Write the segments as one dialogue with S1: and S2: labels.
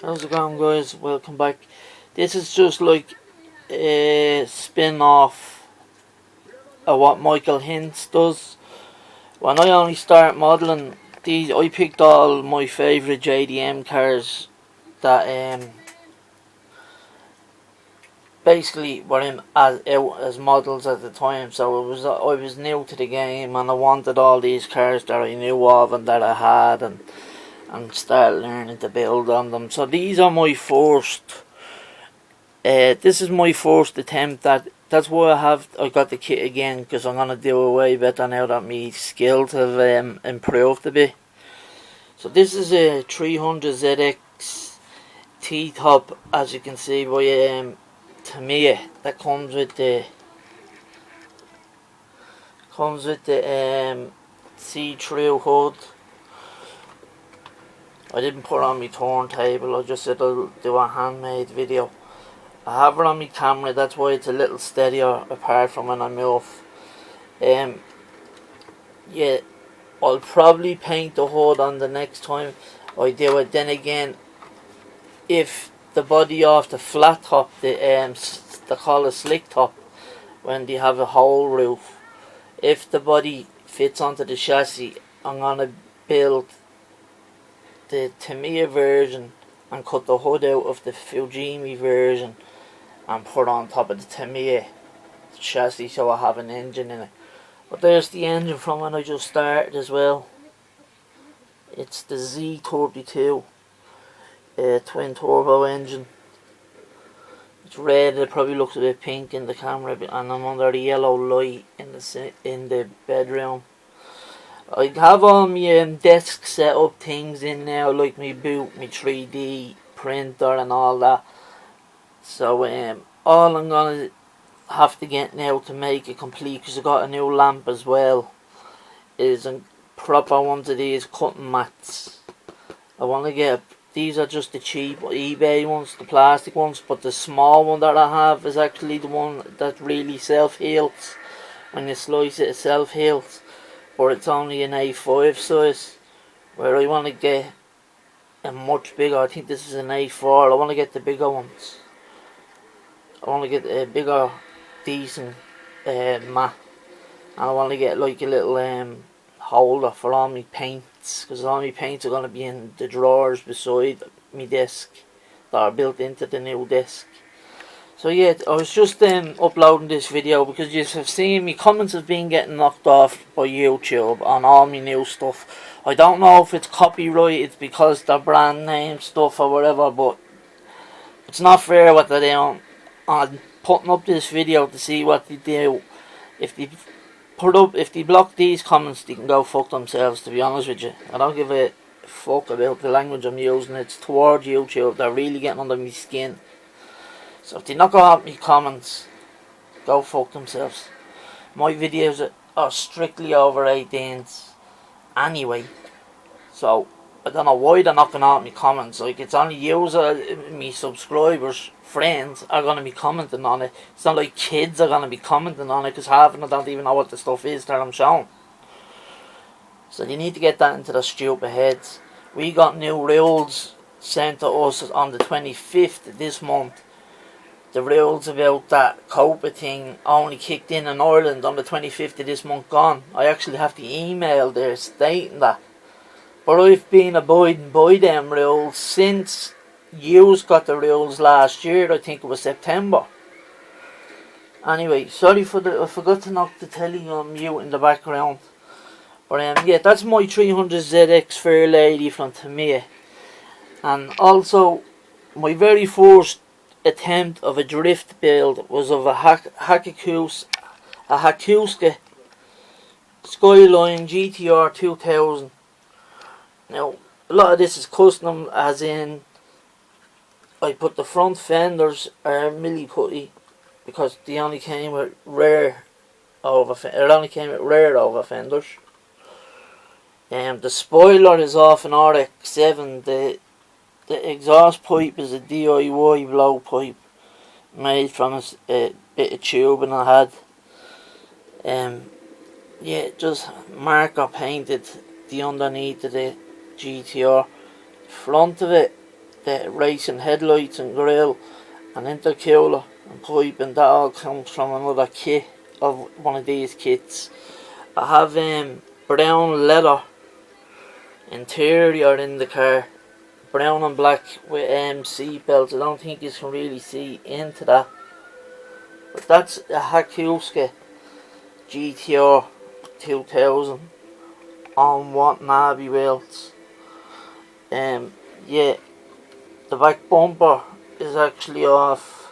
S1: How's it going, guys? Welcome back. This is just like a spin-off of what Michael Hinds does. When I only start modelling these, I picked all my favourite JDM cars that basically were in out as models at the time. So I was new to the game, and I wanted all these cars that I knew of and that I had, and start learning to build on them. So these are my first. This is my first attempt at. That's why I got the kit again, because I'm gonna do it way better now that my skills have improved a bit. So this is a 300 ZX T-top, as you can see by Tamiya. That comes with the see-through hood. I didn't put on my turntable, I just said I'll do a handmade video. I have it on my camera, that's why it's a little steadier apart from when I move. Yeah, I'll probably paint the hood on the next time I do it. Then again, if the body off the flat top, they call it slick top, when they have a whole roof, if the body fits onto the chassis, I'm gonna build the Tamiya version and cut the hood out of the Fujimi version and put on top of the Tamiya chassis, so I have an engine in it. But there's the engine from when I just started as well. It's the Z32 twin turbo engine. It's red. It probably looks a bit pink in the camera, and I'm under the yellow light in the bedroom. I have all my desk setup things in now, like my boot, my 3D printer and all that. So all I'm gonna have to get now to make it complete, because I got a new lamp as well, is a proper one of these cutting mats. I want to get, these are just the cheap eBay ones, the plastic ones, but the small one that I have is actually the one that really self-heals. When you slice it, it self-heals. But it's only an A5 size, where I want to get a much bigger. I think this is an A4. I want to get the bigger ones. I want to get a bigger, decent mat, and I want to get like a little holder for all my paints, because all my paints are going to be in the drawers beside my desk that are built into the new desk. So yeah, I was just uploading this video because you have seen me comments have been getting knocked off by YouTube on all my new stuff. I don't know if it's copyrighted because they're brand name stuff or whatever, but it's not fair what they're doing. I'm putting up this video to see what they do. If they block these comments, they can go fuck themselves, to be honest with you. I don't give a fuck about the language I'm using. It's towards YouTube. They're really getting under my skin. So if they knock out me comments, go fuck themselves. My videos are strictly over 18s anyway. So I don't know why they're knocking out me comments. Like, it's only me subscribers, friends are going to be commenting on it. It's not like kids are going to be commenting on it, because half of them don't even know what the stuff is that I'm showing. So you need to get that into their stupid heads. We got new rules sent to us on the 25th this month. The rules about that COPA thing only kicked in Ireland on the 25th of this month gone. I actually have to email there stating that. But I've been abiding by them rules since yous got the rules last year. I think it was September. Anyway, sorry I forgot to knock the telly on mute in the background. But yeah, that's my 300 ZX Fair Lady from Tamiya. And also, my very first attempt of a drift build was of a Hakuska Skyline GTR 2000. Now, a lot of this is custom, as in I put the front fenders are milli putty, because they only came with rare over fenders. The spoiler is off an RX-7. The exhaust pipe is a DIY blow pipe made from a bit of tubing I had. Yeah, just marker painted the underneath of the GTR. Front of it the racing headlights and grille and intercooler and pipe, and that all comes from another kit of one of these kits. I have brown leather interior in the car, brown and black with seat belts. I don't think you can really see into that, but that's a Hakuska GTR 2000 on Watanabe wheels. Yeah, the back bumper is actually off.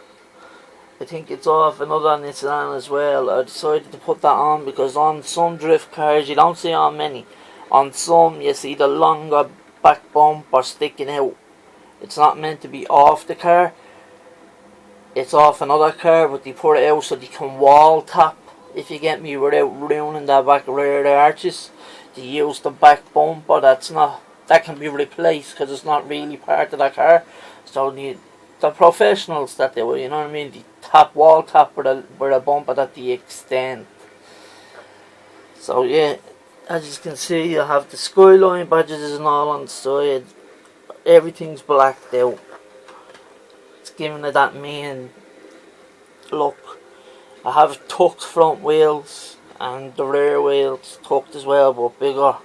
S1: I think it's off another Nissan as well. I decided to put that on because on some drift cars, you don't see on many, on some you see the longer back bumper sticking out. It's not meant to be off the car, it's off another car, but they put it out so they can wall tap, if you get me, without ruining the back rear arches. They use the back bumper that can be replaced because it's not really part of the car. So the professionals that do it, you know what I mean, they wall tap with a bumper that they extend. So yeah, as you can see, I have the Skyline badges and all on the side. Everything's blacked out. It's giving it that main look. I have tucked front wheels and the rear wheels tucked as well, but bigger.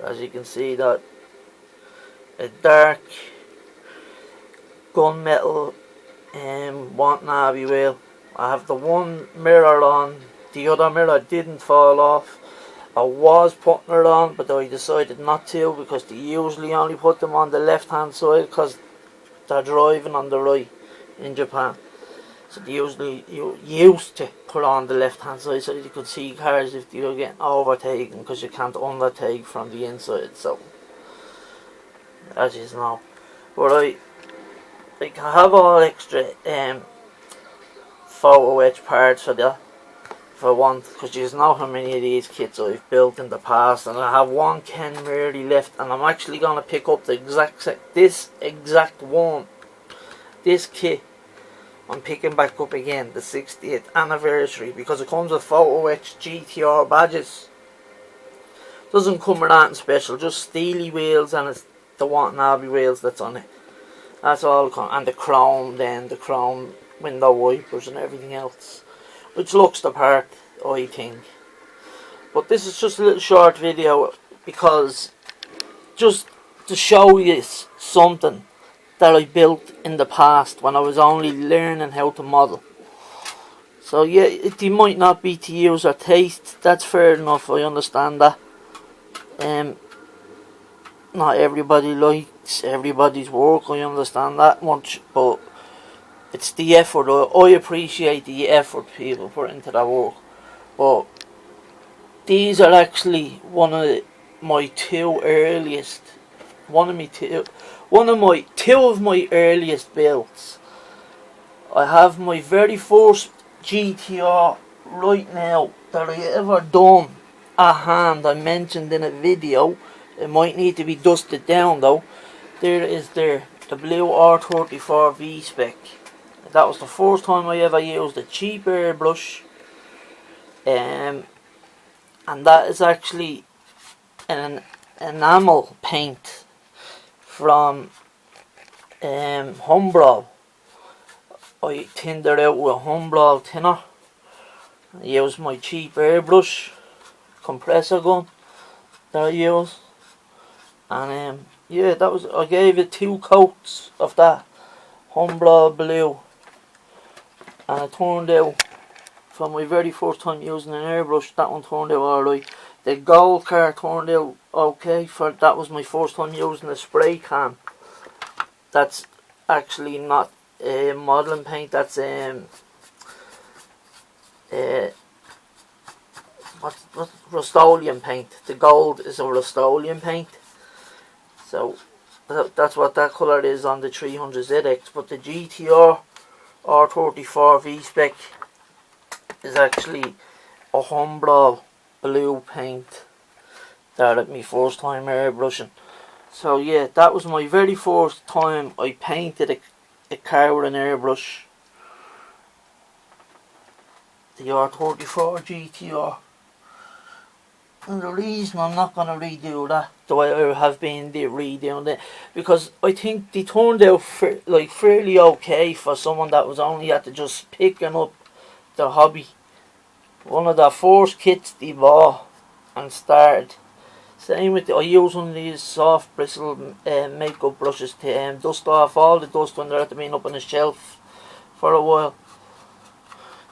S1: As you can see, that a dark gunmetal Watanabe wheel. I have the one mirror on, the other mirror didn't fall off. I was putting it on, but I decided not to because they usually only put them on the left hand side because they're driving on the right in Japan. So they usually used to put on the left hand side so you could see cars if they were getting overtaken, because you can't undertake from the inside. So as you know, but I have all extra photo etch parts for that, for one, because you know how many of these kits I've built in the past, and I have one Ken really left, and I'm actually going to pick up this kit. I'm picking back up again, the 60th anniversary, because it comes with photo etched GTR badges. Doesn't come with anything special, just steely wheels, and it's the Watanabe wheels that's on it. That's all, and the chrome window wipers and everything else, which looks the part, I think. But this is just a little short video because just to show you something that I built in the past when I was only learning how to model. So yeah, it might not be to user taste, that's fair enough, I understand that. Not everybody likes everybody's work, I understand that much, but it's the effort. I appreciate the effort people put into that work. But these are actually two of my earliest builds. I have my very first GTR right now that I ever done a hand. I mentioned in a video. It might need to be dusted down though. There is the blue R34 V-Spec. That was the first time I ever used a cheap airbrush. And that is actually an enamel paint from Humbrol. I thinned it out with a Humbrol thinner. I used my cheap airbrush compressor gun that I used, and yeah, that was, I gave it 2 coats of that Humbrol blue, and it turned out, for my very first time using an airbrush, that one turned out alright. The gold car turned out okay, for that was my first time using a spray can. That's actually not modelling paint, that's what's Rust-Oleum paint. The gold is a Rust-Oleum paint, so that's what that colour is on the 300ZX. But the GTR R34 V-Spec is actually a Humbrol blue paint that at my first time airbrushing. So yeah, that was my very first time I painted a car with an airbrush. The R34 GTR. And the reason I'm not going to redo that the way I have been redoing it, because I think they turned out like fairly okay for someone that was only at the just picking up their hobby. One of the first kits they bought and started. Same with I use one of these soft bristle makeup brushes to dust off all the dust when they're at being up on the shelf for a while.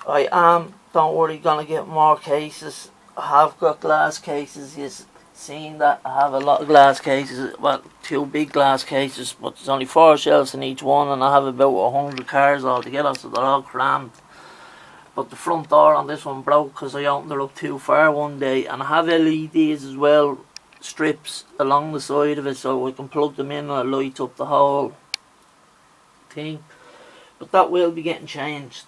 S1: I am, don't worry, gonna get more cases. I have got glass cases. You've seen that I have a lot of glass cases. Well, 2 big glass cases, but there's only 4 shelves in each one, and I have about 100 cars altogether, so they're all crammed. But the front door on this one broke because I opened it up too far one day, and I have LEDs as well, strips along the side of it, so I can plug them in and it lights up the whole thing. But that will be getting changed.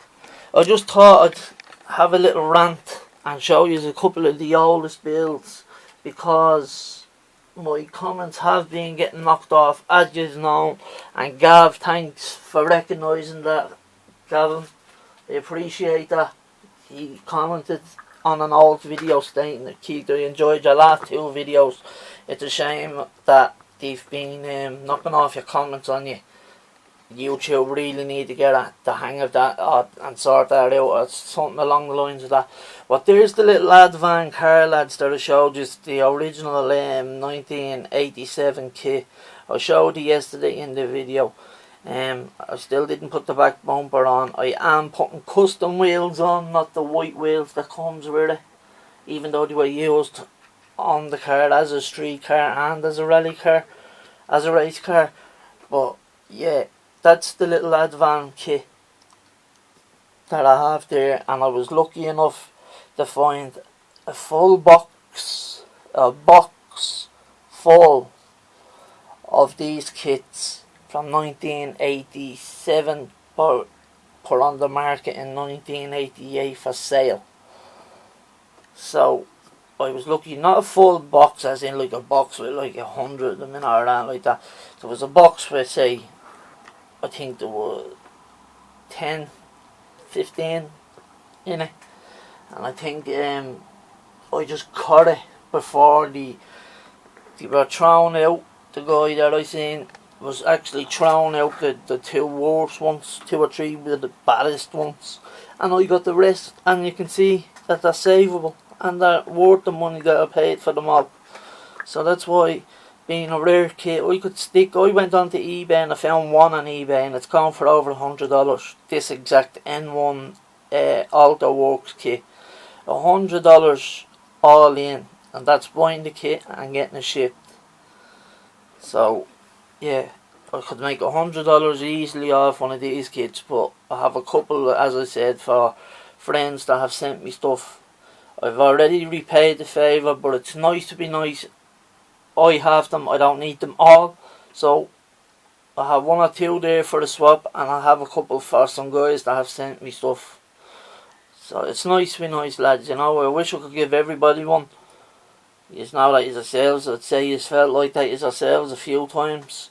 S1: I just thought I'd have a little rant and show you a couple of the oldest builds, because my comments have been getting knocked off, as you know. And Gav, thanks for recognising that, Gavin. I appreciate that. He commented on an old video stating that Keith, I enjoyed your last 2 videos. It's a shame that they've been knocking off your comments on you. YouTube really need to get the hang of that and sort that out, or something along the lines of that. But there's the little Advan car, lads, that I showed you, the original 1987 kit. I showed you yesterday in the video. I still didn't put the back bumper on. I am putting custom wheels on, not the white wheels that comes with it, even though they were used on the car as a street car and as a rally car, as a race car. But yeah, that's the little Advan kit that I have there, and I was lucky enough to find a full box, full of these kits from 1987, but put on the market in 1988 for sale. So I was lucky, not a full box as in like a box with like 100 of them in or anything like that. There was a box with, say, I think there were 10, 15 in it, and I think I just cut it before they were thrown out. The guy that I seen was actually thrown out the 2 worst ones, 2 or 3 were the baddest ones, and I got the rest, and you can see that they're savable and they're worth the money that I paid for them all. So that's why, being a rare kit, I went onto eBay and I found one on eBay, and it's gone for over $100. This exact N1 Alto Works kit, $100 all in, and that's buying the kit and getting it shipped. So yeah, I could make $100 easily off one of these kits, but I have a couple, as I said, for friends that have sent me stuff. I've already repaid the favour, but it's nice to be nice. I have them, I don't need them all, so I have 1 or 2 there for the swap, and I have a couple for some guys that have sent me stuff. So it's nice to be nice, lads, you know. I wish I could give everybody one. You know that yourselves, I'd say you felt like that yourselves a few times.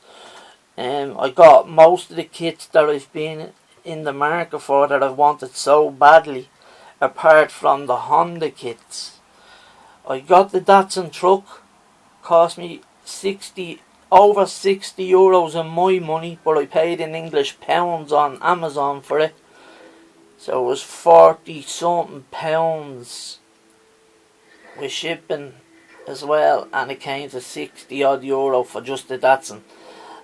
S1: I got most of the kits that I've been in the market for that I've wanted so badly, apart from the Honda kits. I got the Datsun truck, cost me over 60 euros in my money, but I paid in English pounds on Amazon for it. So it was 40 something pounds with shipping as well, and it came to 60 odd euro for just the Datsun.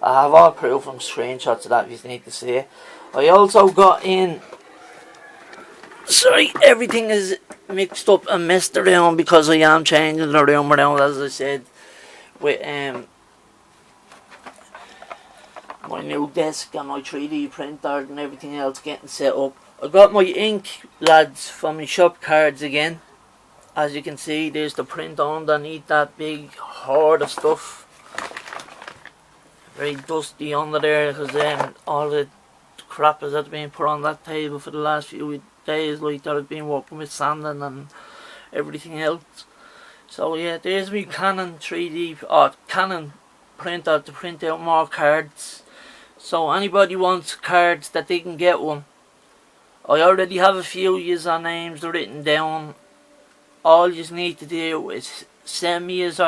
S1: I have all proof and screenshots of that if you need to see it. I also got in, sorry, everything is mixed up and messed around because I am changing the room around, as I said, with my new desk and my 3D printer and everything else getting set up. I got my ink, lads, from my shop cards again. As you can see, there's the print underneath that big horde of stuff. Very dusty under there because all the crap has been put on that table for the last few days, like that I've been working with sanding and everything else. So yeah, there's my Canon 3D or Canon printer to print out more cards. So anybody wants cards that they can get one. I already have a few user names written down. All you need to do is send me his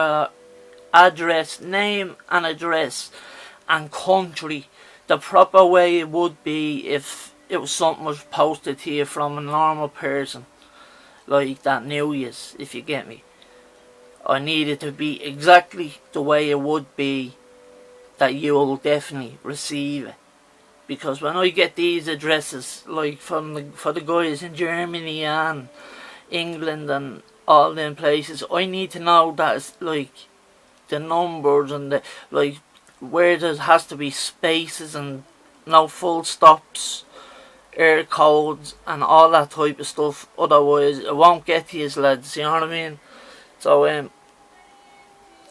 S1: address, name and address and country the proper way it would be if it was something was posted here from a normal person like that knew yous, if you get me. I need it to be exactly the way it would be that you will definitely receive it. Because when I get these addresses, like for the guys in Germany and England and all them places, I need to know that it's like the numbers and the like where there has to be spaces and no full stops, air codes and all that type of stuff. Otherwise, it won't get to you, lads. You know what I mean? So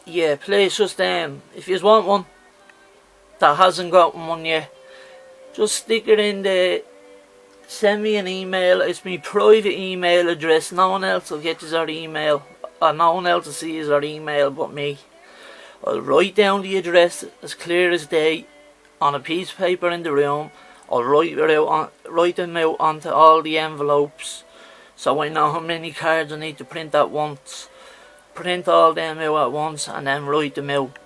S1: yeah, please just if you want one that hasn't got one yet, just stick it in there. Send me an email. It's my private email address. No one else will get our email, or no one else will see our email but me. I'll write down the address as clear as day on a piece of paper in the room. I'll write them out onto all the envelopes, so I know how many cards I need to print at once. Print all them out at once and then write them out,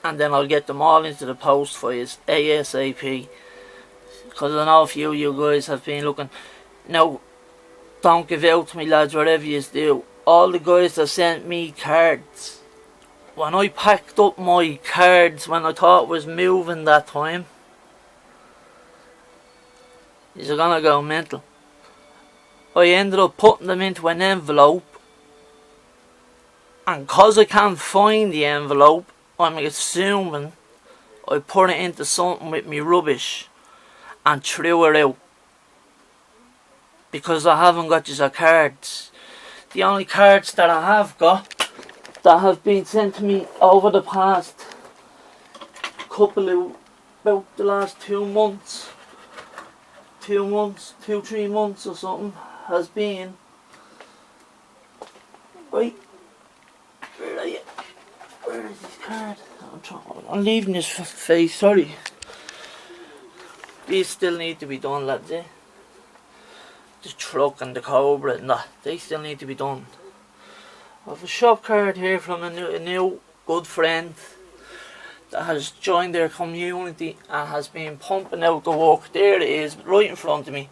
S1: and then I'll get them all into the post for you ASAP. Because I know a few of you guys have been looking. Now, don't give out to me, lads, whatever you do. All the guys that sent me cards, when I packed up my cards when I thought I was moving that time, you're gonna go mental. I ended up putting them into an envelope, and cause I can't find the envelope, I'm assuming I put it into something with me rubbish and threw it out, because I haven't got just cards. The only cards that I have got that have been sent to me over the past about the last 2 months, 3 months or something, has been, wait, where are you? Where is this card? I'm leaving this face, sorry. These still need to be done, lads, eh? The truck and the Cobra and that, they still need to be done. I have a shop card here from a new good friend that has joined their community and has been pumping out the work. There it is, right in front of me.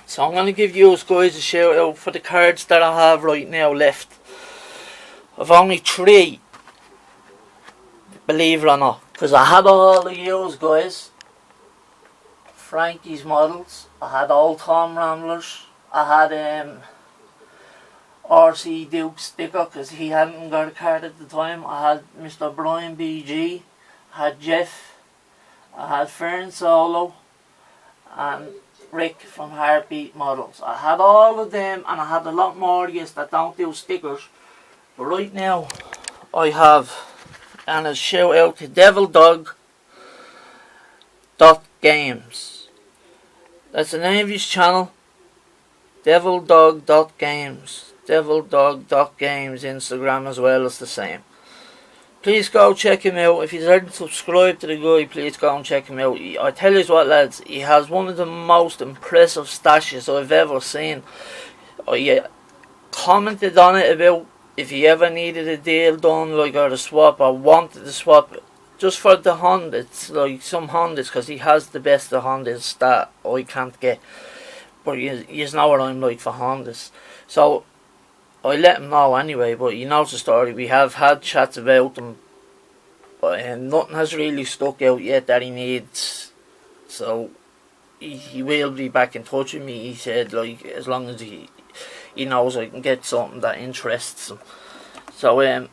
S1: So I'm going to give you guys a shout out for the cards that I have right now left. I've only 3, believe it or not, because I had all of you guys. Frankie's models, I had old Tom Ramblers, I had RC Duke sticker because he hadn't got a card at the time, I had Mr. Brian BG, I had Jeff, I had Fern Solo and Rick from Heartbeat Models. I had all of them, and I had a lot more yes that don't do stickers, but right now I have, and a shout out to DevilDog.games. That's the name of his channel, DevilDog.games. DevilDog.games, Instagram as well is the same. Please go check him out. If you haven't subscribed to the guy, please go and check him out. I tell you what, lads, he has one of the most impressive stashes I've ever seen. I commented on it about if you ever needed a deal done, like, or a swap, or wanted to swap just for the Hondas, like some Hondas, because he has the best of Hondas that I can't get. But you know what I'm like for Hondas. So I let him know anyway, but he knows the story. We have had chats about them, but nothing has really stuck out yet that he needs. So he will be back in touch with me. He said, like, as long as he knows I can get something that interests him. So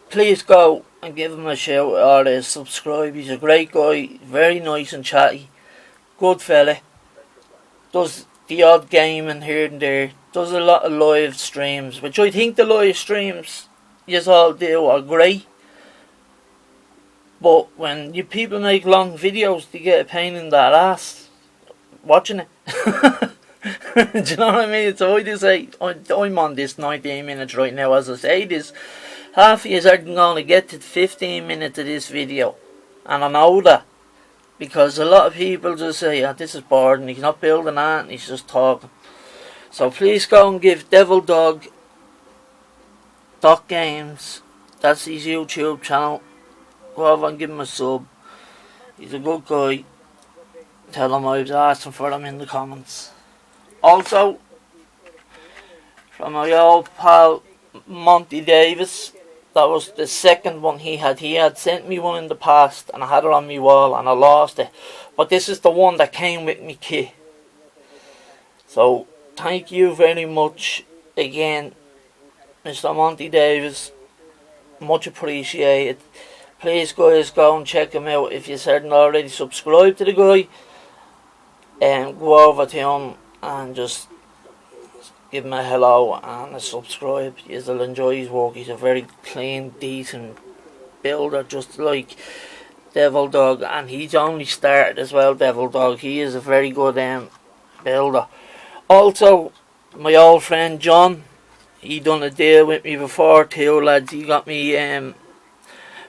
S1: please go and give him a shout or subscribe. He's a great guy, very nice and chatty, good fella. Does the odd game and here and there. Does a lot of live streams, which I think the live streams yous all do are great. But when you people make long videos, they get a pain in that ass watching it. Do you know what I mean? So I just say, I'm on this 19 minutes right now. As I say this, half of you are going to get to 15 minutes of this video. And I know that. Because a lot of people just say, oh, this is boring, he's not building that, and he's just talking. So please go and give DevilDog Stock Games. That's his YouTube channel. Go over and give him a sub. He's a good guy. Tell him I was asking for him in the comments. Also, from my old pal Monty Davis, that was the second one he had. He had sent me one in the past and I had it on my wall and I lost it. But this is the one that came with me kit. So, thank you very much again, Mr. Monty Davis. Much appreciated. Please guys go and check him out if you hadn't already subscribed to the guy. And go over to him and just give him a hello and a subscribe. You'll enjoy his work. He's a very clean, decent builder, just like Devil Dog, and he's only started as well. Devil Dog, he is a very good builder. Also, my old friend John, he done a deal with me before too, lads. He got me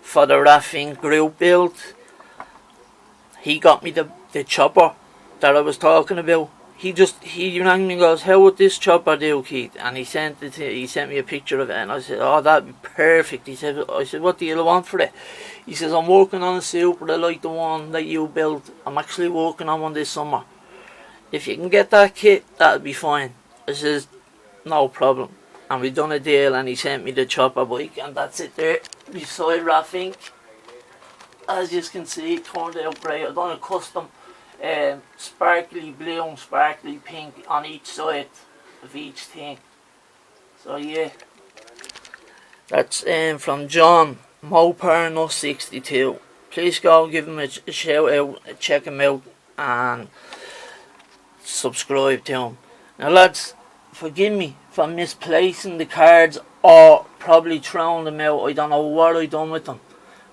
S1: for the rafting group build. He got me the chopper that I was talking about. He rang me and goes, "How would this chopper do, Keith?" And he sent me a picture of it, and I said, "Oh, that'd be perfect." I said, "What do you want for it?" He says, "I'm working on a super like the one that you built. I'm actually working on one this summer. If you can get that kit, that'd be fine." I says, "No problem." And we done a deal, and he sent me the chopper bike, and that's it there. Beside rafting, as you can see, it turned out great. I've done a custom sparkly blue and sparkly pink on each side of each thing. So yeah, that's from John Moparano 62. Please go give him a shout out, check him out and subscribe to him. Now lads, forgive me for misplacing the cards or probably throwing them out. I don't know what I done with them.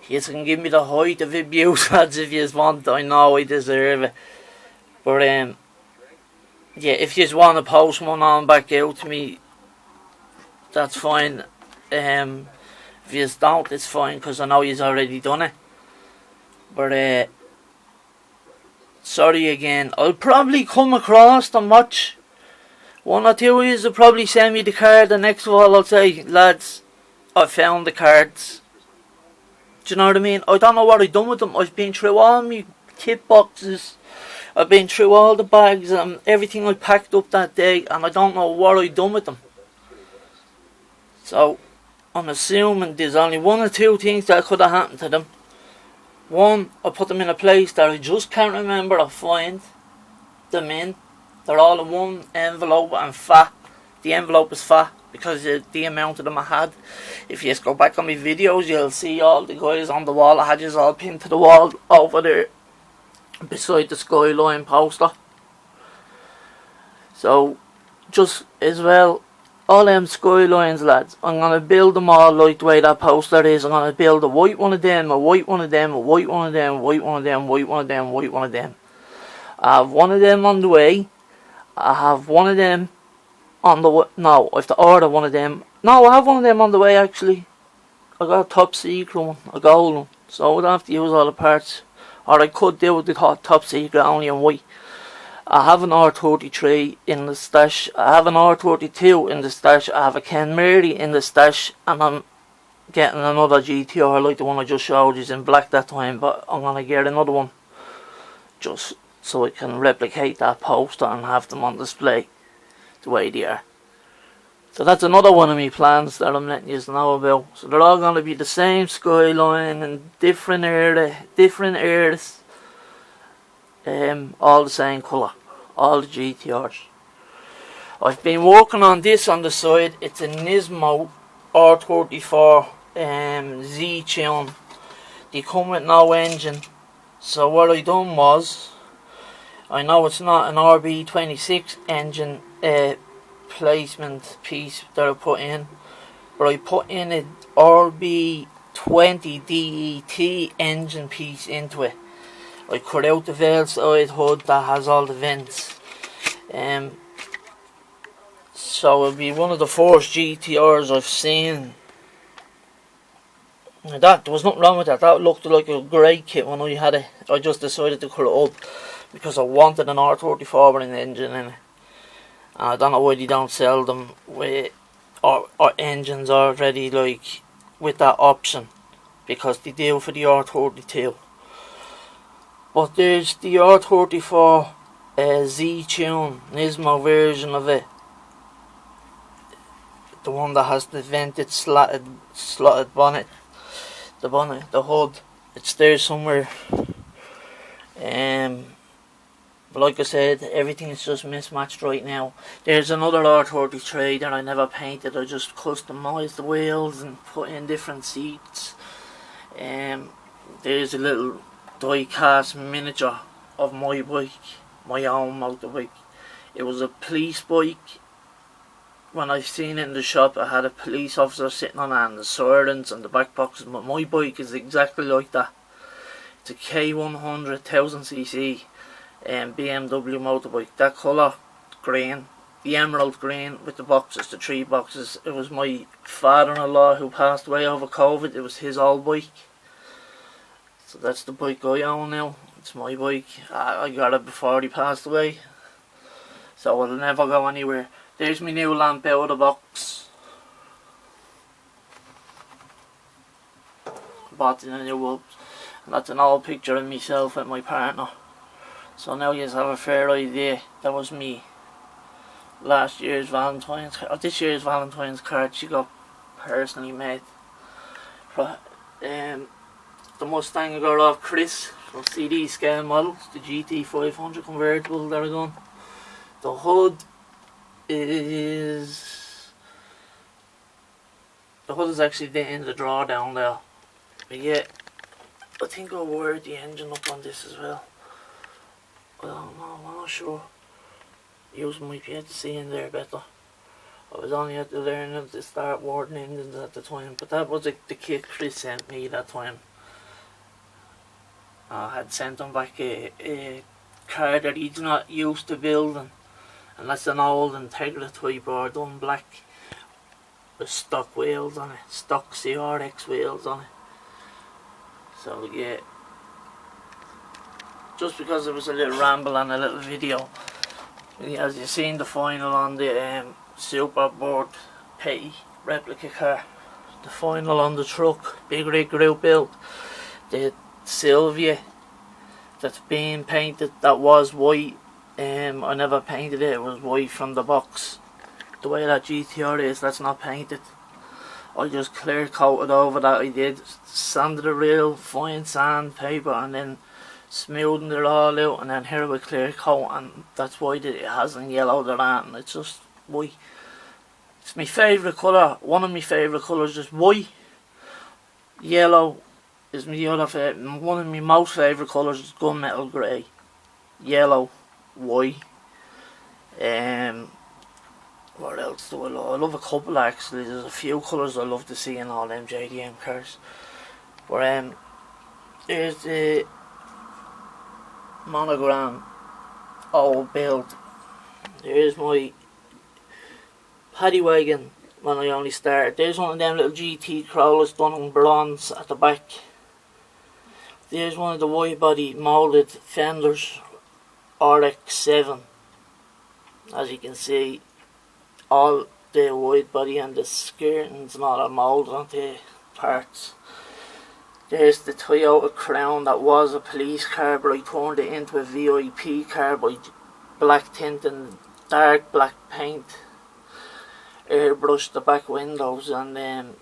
S1: You can give me the height of abuse, lads, if you want. I know I deserve it. But, yeah, if you just want to post one on back out to me, that's fine. If you don't, it's fine, because I know you've already done it. But, sorry again. I'll probably come across them much. One or two of you will probably send me the card, and next of all I'll say, "Lads, I found the cards." Do you know what I mean? I don't know what I've done with them. I've been through all my kit boxes. I've been through all the bags and everything I packed up that day, and I don't know what I've done with them. So, I'm assuming there's only one or two things that could have happened to them. One, I put them in a place that I just can't remember or find them in. They're all in one envelope and fat. The envelope is fat because of the amount of them I had. If you just go back on my videos, you'll see all the guys on the wall. I had just all pinned to the wall over there beside the Skyline poster. So, just as well, all them Skylines, lads, I'm going to build them all like the way that poster is. I'm going to build a white one of them, a white one of them, a white one of them, a white one of them, white one of them, white one of them. I have one of them on the way. I have one of them on the way. No, I have to order one of them. No, I have one of them on the way actually. I got a top secret one, a gold one. So I don't have to use all the parts. Or I could do with the top secret only in white. I have an R33 in the stash. I have an R32 in the stash. I have a Ken Murray in the stash. And I'm getting another GTR like the one I just showed you in black that time. But I'm going to get another one. Just so I can replicate that poster and have them on display the way they are. So that's another one of my plans that I'm letting you know about. So they're all going to be the same Skyline in different eras. All the same colour. All the GTRs. I've been working on this on the side. It's a Nismo R34 Z-Tune. They come with no engine. So what I done was, I know it's not an RB26 engine placement piece that I put in, but I put in an RB20 DET engine piece into it. I cut out the valve side hood that has all the vents. So it'll be one of the first GTRs I've seen. There was nothing wrong with that. That looked like a great kit when I had it. I just decided to cut it up because I wanted an R34 with an engine in it. And I don't know why they don't sell them with or engines already like with that option, because they do for the R32. But there's the R34 Z-Tune Nismo version of it, the one that has the vented slotted bonnet, the hood. It's there somewhere. But like I said, everything is just mismatched right now. There's another R33 that I never painted. I just customised the wheels and put in different seats. There's a little die-cast miniature of my bike, my own motorbike. It was a police bike. When I seen it in the shop, I had a police officer sitting on it and the sirens and the back boxes. But my bike is exactly like that. It's a K100 1000cc BMW motorbike. That colour, green, the emerald green with the boxes, the 3 boxes. It was my father-in-law who passed away over COVID. It was his old bike. So that's the bike I own now. It's my bike. I got it before he passed away, so it'll never go anywhere. There's my new lamp out of the box. Bought in a new one. And that's an old picture of myself and my partner. So now you have a fair idea. That was me. Last year's Valentine's card, this year's Valentine's card she got personally made. The Mustang I got off Chris from CD scale models, the GT500 convertible that I done. The hood is actually in the drawer down there. But yeah, I think I'll wire the engine up on this as well. I don't know, I'm not sure. You might be able to see in there better. I was only had to learn how to start wiring engines at the time, but that was the kit Chris sent me that time. I had sent him back a car that he's not used to building, and that's an old Integra type or done black with stock wheels on it, stock CRX wheels on it. So yeah, just because it was a little ramble and a little video, as you've seen the final on the Superboard Petty replica car, the final on the truck, big rig group build, the Sylvia that's being painted, that was white. I never painted it, it was white from the box. The way that GTR is, that's not painted. I just clear coated over that. I did sanded it real fine sandpaper and then smoothing it all out, and then here with clear coat, and that's why it hasn't yellowed or that, and it's just white. It's my favourite colour, one of my favourite colours, just white. Yellow is my other favourite. One of my most favourite colours is gunmetal grey. Yellow, white. What else do I love? I love a couple actually. There's a few colours I love to see in all them JDM cars. But there's the monogram old build. There's my paddy wagon when I only started. There's one of them little GT crawlers done in bronze at the back. There's one of the wide body moulded fenders, RX-7. As you can see, all the wide body and the skirtings and all are moulded onto parts. There's the Toyota Crown that was a police car, but I turned it into a VIP car by black tint and dark black paint. Airbrushed the back windows, and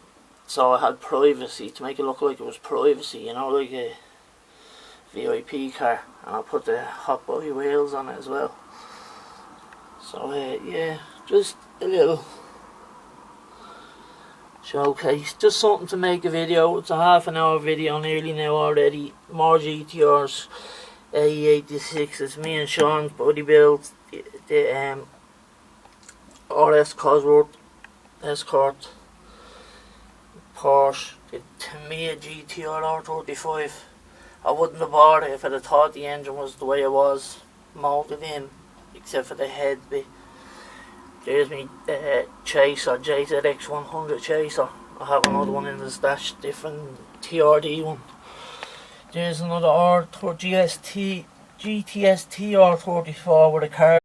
S1: so I had privacy to make it look like it was privacy, you know, like a VIP car. And I put the hot body wheels on it as well. So yeah, just a little showcase, just something to make a video. It's a half-an-hour video nearly now already. More GTRs, AE86s, me and Sean's body build, the RS Cosworth Escort, Porsche, the Tamiya GTR R35. I wouldn't have bought it if I'd have thought the engine was the way it was moulded in, except for the head bit. There's me Chaser, JZX 100 Chaser. I have another one in the stash, different TRD one. There's another GTST R34 with a car